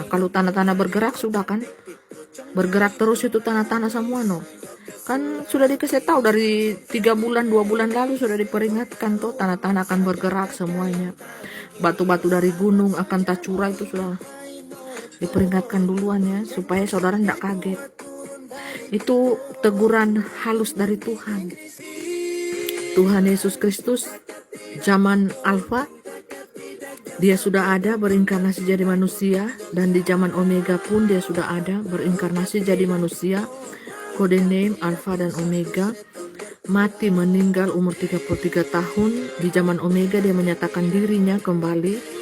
Kalau tanah-tanah bergerak sudah kan, bergerak terus itu tanah-tanah semua no. Kan sudah dikasih tahu dari 3 bulan 2 bulan lalu sudah diperingatkan tuh tanah-tanah akan bergerak semuanya. Batu-batu dari gunung akan tercurah itu sudah diperingatkan duluan ya, supaya saudara tidak kaget. Itu teguran halus dari Tuhan. Tuhan Yesus Kristus zaman Alfa dia sudah ada berinkarnasi jadi manusia, dan di zaman Omega pun dia sudah ada berinkarnasi jadi manusia. Kode name Alfa dan Omega. Mati meninggal umur 33 tahun. Di zaman Omega dia menyatakan dirinya kembali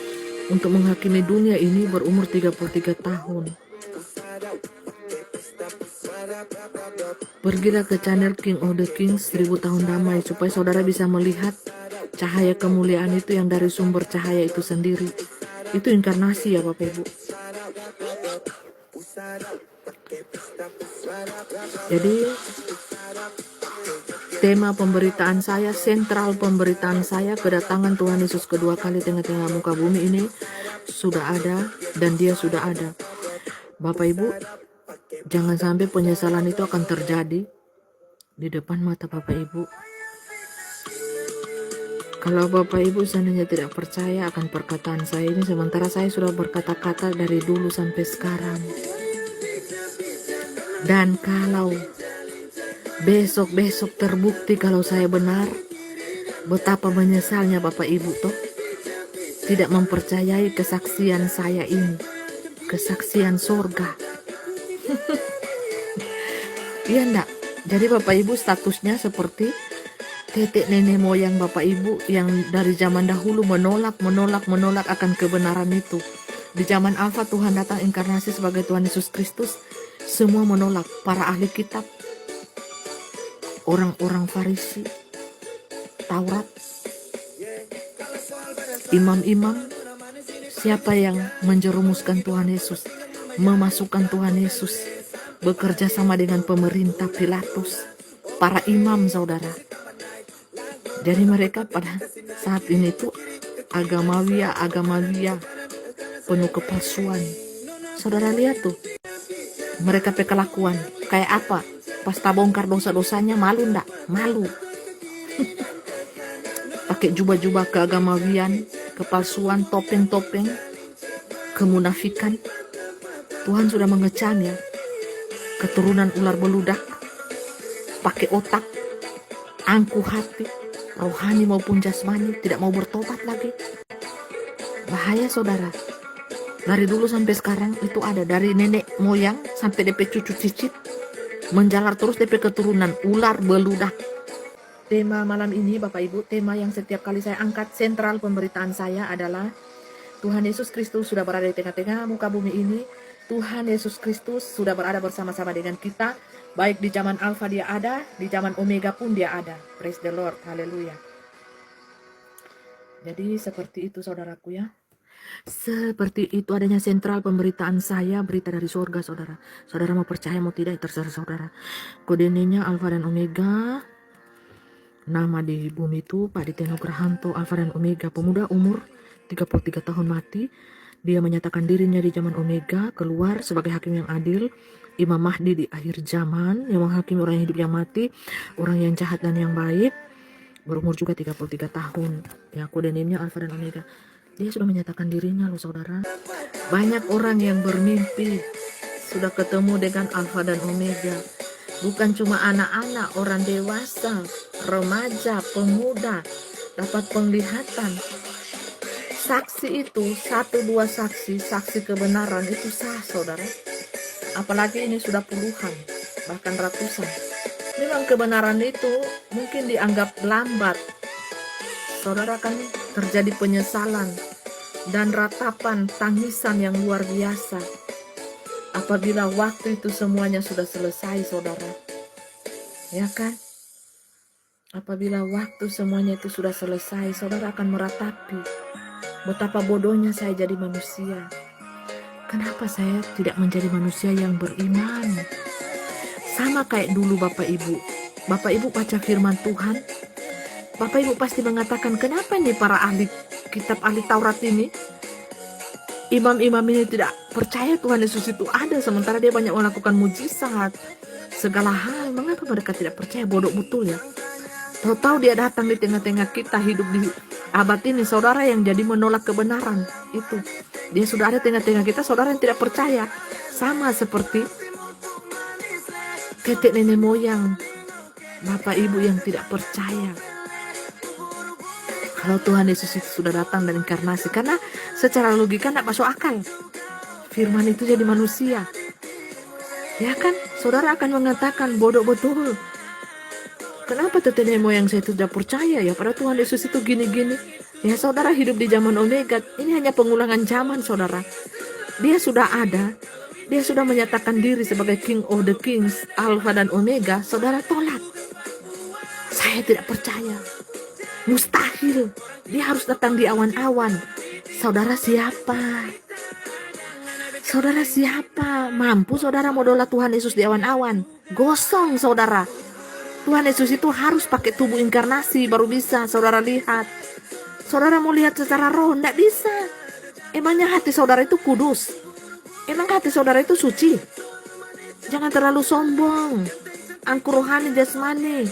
untuk menghakimi dunia ini berumur 33 tahun. Pergilah ke channel King of the Kings 1000 tahun damai supaya saudara bisa melihat cahaya kemuliaan itu yang dari sumber cahaya itu sendiri. Itu inkarnasi ya Bapak Ibu. Jadi tema pemberitaan saya, sentral pemberitaan saya, kedatangan Tuhan Yesus kedua kali tengah-tengah muka bumi ini sudah ada dan dia sudah ada. Bapak Ibu, jangan sampai penyesalan itu akan terjadi di depan mata Bapak Ibu. Kalau Bapak Ibu seandainya tidak percaya akan perkataan saya ini, sementara saya sudah berkata-kata dari dulu sampai sekarang. Dan kalau besok-besok terbukti kalau saya benar, betapa menyesalnya Bapak Ibu toh tidak mempercayai kesaksian saya ini, kesaksian surga. Iya enggak? Jadi Bapak Ibu statusnya seperti tetek nenek moyang Bapak Ibu yang dari zaman dahulu menolak akan kebenaran itu. Di zaman Alfa Tuhan datang inkarnasi sebagai Tuhan Yesus Kristus, semua menolak. Para ahli kitab, orang-orang Farisi, Taurat, imam-imam, siapa yang menjerumuskan Tuhan Yesus, memasukkan Tuhan Yesus, bekerja sama dengan pemerintah Pilatus, para imam saudara. Jadi mereka pada saat ini tuh agamawia penuh kepalsuan. Saudara lihat tuh, mereka kelakuan kayak apa? Pas tabongkar dosa-dosanya malu ndak? Malu. Pakai jubah-jubah keagamawian, kepalsuan, topeng-topeng, kemunafikan. Tuhan sudah mengecam ya. Keturunan ular beludak, pakai otak, angkuh hati, rohani maupun jasmani, tidak mau bertobat lagi. Bahaya saudara. Dari dulu sampai sekarang itu ada, dari nenek moyang sampai DP cucu cicit, menjalar terus DP keturunan ular beludak. Tema malam ini Bapak Ibu, tema yang setiap kali saya angkat, sentral pemberitaan saya adalah Tuhan Yesus Kristus sudah berada di tengah-tengah muka bumi ini. Tuhan Yesus Kristus sudah berada bersama-sama dengan kita. Baik di zaman Alfa dia ada, di zaman Omega pun dia ada. Praise the Lord, haleluya. Jadi seperti itu saudaraku ya. Seperti itu adanya sentral pemberitaan saya, berita dari surga saudara. Saudara mau percaya mau tidak terserah saudara. Kodenya Alfa dan Omega. Nama di bumi itu Pak Diteno Grahanto, Alfa dan Omega, pemuda umur 33 tahun mati. Dia menyatakan dirinya di zaman Omega, keluar sebagai hakim yang adil, Imam Mahdi di akhir zaman, yang menghakimi orang yang hidup yang mati, orang yang jahat dan yang baik, berumur juga 33 tahun. Ya, kode name-nya Alfa dan Omega. Dia sudah menyatakan dirinya loh saudara. Banyak orang yang bermimpi sudah ketemu dengan Alfa dan Omega. Bukan cuma anak-anak, orang dewasa, remaja, pemuda dapat penglihatan. Saksi itu, 1-2 saksi kebenaran itu sah saudara. Apalagi ini sudah puluhan, bahkan ratusan. Memang kebenaran itu mungkin dianggap lambat. Saudara kan terjadi penyesalan dan ratapan tangisan yang luar biasa. Apabila waktu itu semuanya sudah selesai saudara. Ya kan? Apabila waktu semuanya itu sudah selesai, saudara akan meratapi betapa bodohnya saya jadi manusia. Kenapa saya tidak menjadi manusia yang beriman? Sama kayak dulu Bapak Ibu. Bapak Ibu baca firman Tuhan, Bapak Ibu pasti mengatakan, kenapa nih para ahli kitab, ahli Taurat ini, imam-imam ini tidak percaya Tuhan Yesus itu ada, sementara dia banyak melakukan mujizat, segala hal. Mengapa mereka tidak percaya? Bodoh betul ya. Tahu-tahu dia datang di tengah-tengah kita, hidup di abad ini, saudara yang jadi menolak kebenaran itu. Dia sudah ada tengah-tengah kita, saudara yang tidak percaya. Sama seperti kakek nenek moyang, bapak ibu yang tidak percaya kalau Tuhan Yesus itu sudah datang dan inkarnasi. Karena secara logika tidak masuk akal firman itu jadi manusia. Ya kan, saudara akan mengatakan bodoh betul. Kenapa nenek moyang saya itu tidak percaya ya pada Tuhan Yesus itu gini-gini. Ya saudara hidup di zaman Omega. Ini hanya pengulangan zaman saudara. Dia sudah ada. Dia sudah menyatakan diri sebagai King of the Kings, Alpha dan Omega. Saudara tolak. Saya tidak percaya. Mustahil. Dia harus datang di awan-awan. Saudara siapa? Saudara siapa? Mampu saudara modola Tuhan Yesus di awan-awan? Gosong saudara. Tuhan Yesus itu harus pakai tubuh inkarnasi baru bisa saudara lihat. Saudara mau lihat secara roh, tidak bisa. Emangnya hati saudara itu kudus? Emang hati saudara itu suci? Jangan terlalu sombong. Angkur rohani jasmani.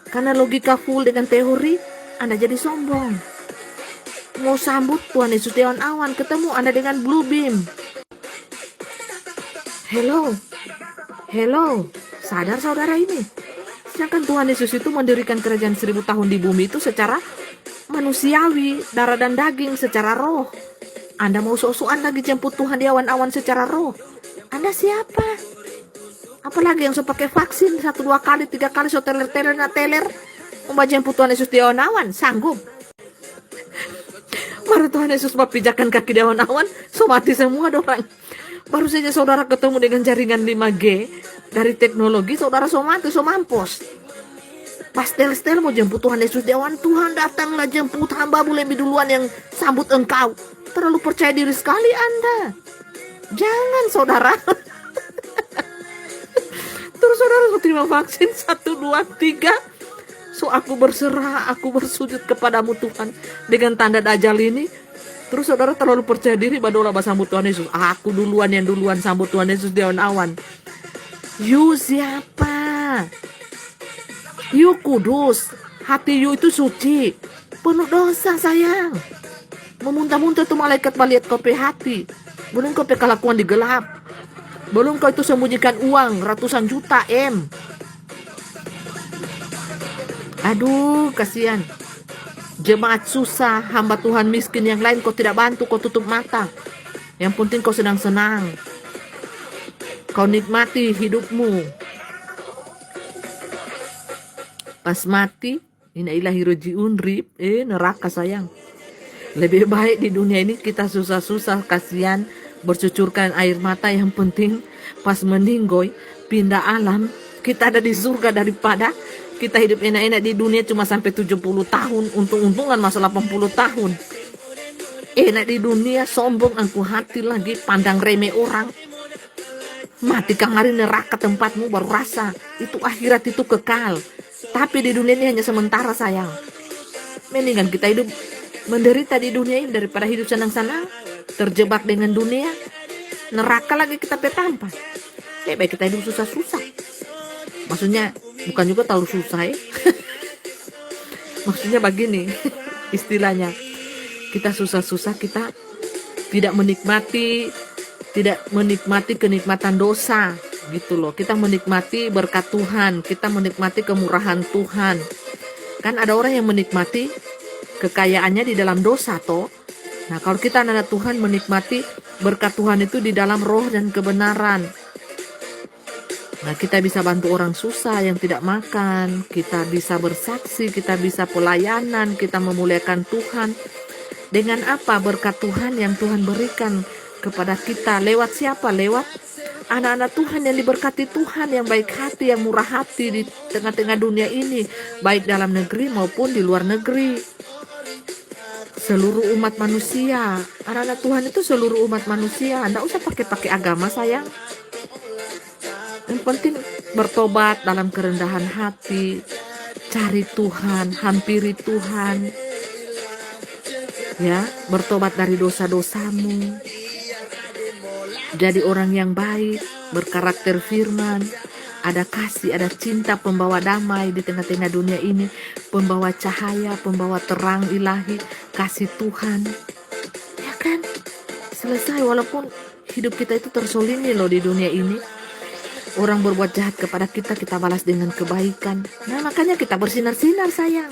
Karena logika full dengan teori, Anda jadi sombong. Mau sambut Tuhan Yesus di awan-awan, ketemu Anda dengan blue beam. Hello. Sadar saudara ini. Sedangkan Tuhan Yesus itu mendirikan kerajaan 1000 tahun di bumi itu secara manusiawi, darah dan daging, secara roh. Anda mau sok-sokan lagi jemput Tuhan di awan-awan secara roh? Anda siapa? Apalagi yang so pakai vaksin 1, 2 kali, 3 kali so teler mau jemput Tuhan Yesus di awan-awan? Sanggup? Baru Tuhan Yesus pijakan kaki di awan-awan, so mati semua orang. Baru saja saudara ketemu dengan jaringan 5G dari teknologi, saudara so mati, so mampus. Pastel-stel mau jemput Tuhan Yesus di awan. Tuhan datanglah jemput hamba-Mu lebih duluan yang sambut Engkau. Terlalu percaya diri sekali Anda. Jangan saudara. Terus saudara terima vaksin 1, 2, 3. So aku berserah, aku bersujud kepadamu Tuhan dengan tanda dajjal ini. Terus saudara terlalu percaya diri badola sambut Tuhan Yesus. Aku duluan sambut Tuhan Yesus di awan-awan. You siapa? You kudus. Hati you itu suci. Penuh dosa sayang. Memuntah-muntah itu malaikat melihat kau pe hati. Belum kau pe kelakuan di gelap. Belum kau itu sembunyikan uang ratusan juta M. Aduh kasihan. Jemaat susah, hamba Tuhan miskin yang lain kau tidak bantu, kau tutup mata. Yang penting kau senang-senang. Kau nikmati hidupmu. Pas mati, inna ilahi rojiun rib, neraka sayang. Lebih baik di dunia ini kita susah-susah, kasihan, bercucurkan air mata. Yang penting pas meninggoy, pindah alam, kita ada di surga daripada kita hidup enak-enak di dunia cuma sampai 70 tahun. Untung-untungan masa 80 tahun. Enak di dunia, sombong angku hati lagi, pandang remeh orang. Mati kang hari neraka tempatmu baru rasa. Itu akhirat itu kekal. Tapi di dunia ini hanya sementara sayang. Mendingan kita hidup menderita di dunia ini daripada hidup senang-senang. Terjebak dengan dunia. Neraka lagi kita petampan. Baik kita hidup susah-susah. Maksudnya bukan juga terlalu susah ya. Maksudnya begini istilahnya, kita susah-susah, kita tidak menikmati kenikmatan dosa gitu loh. Kita menikmati berkat Tuhan, kita menikmati kemurahan Tuhan. Kan ada orang yang menikmati kekayaannya di dalam dosa toh. Nah kalau kita anak Tuhan menikmati berkat Tuhan itu di dalam roh dan kebenaran. Nah kita bisa bantu orang susah yang tidak makan, kita bisa bersaksi, kita bisa pelayanan, kita memuliakan Tuhan. Dengan apa? Berkat Tuhan yang Tuhan berikan kepada kita. Lewat siapa? Lewat anak-anak Tuhan yang diberkati Tuhan, yang baik hati, yang murah hati di tengah-tengah dunia ini. Baik dalam negeri maupun di luar negeri. Seluruh umat manusia. Anak-anak Tuhan itu seluruh umat manusia. Anda usah pakai agama sayang. Yang penting bertobat dalam kerendahan hati, cari Tuhan, hampiri Tuhan, ya, bertobat dari dosa-dosamu. Jadi orang yang baik, berkarakter firman, ada kasih, ada cinta, pembawa damai di tengah-tengah dunia ini, pembawa cahaya, pembawa terang ilahi, kasih Tuhan. Ya kan? Selesai, walaupun hidup kita itu tersolimi loh di dunia ini. Orang berbuat jahat kepada kita, kita balas dengan kebaikan. Nah, makanya kita bersinar-sinar sayang.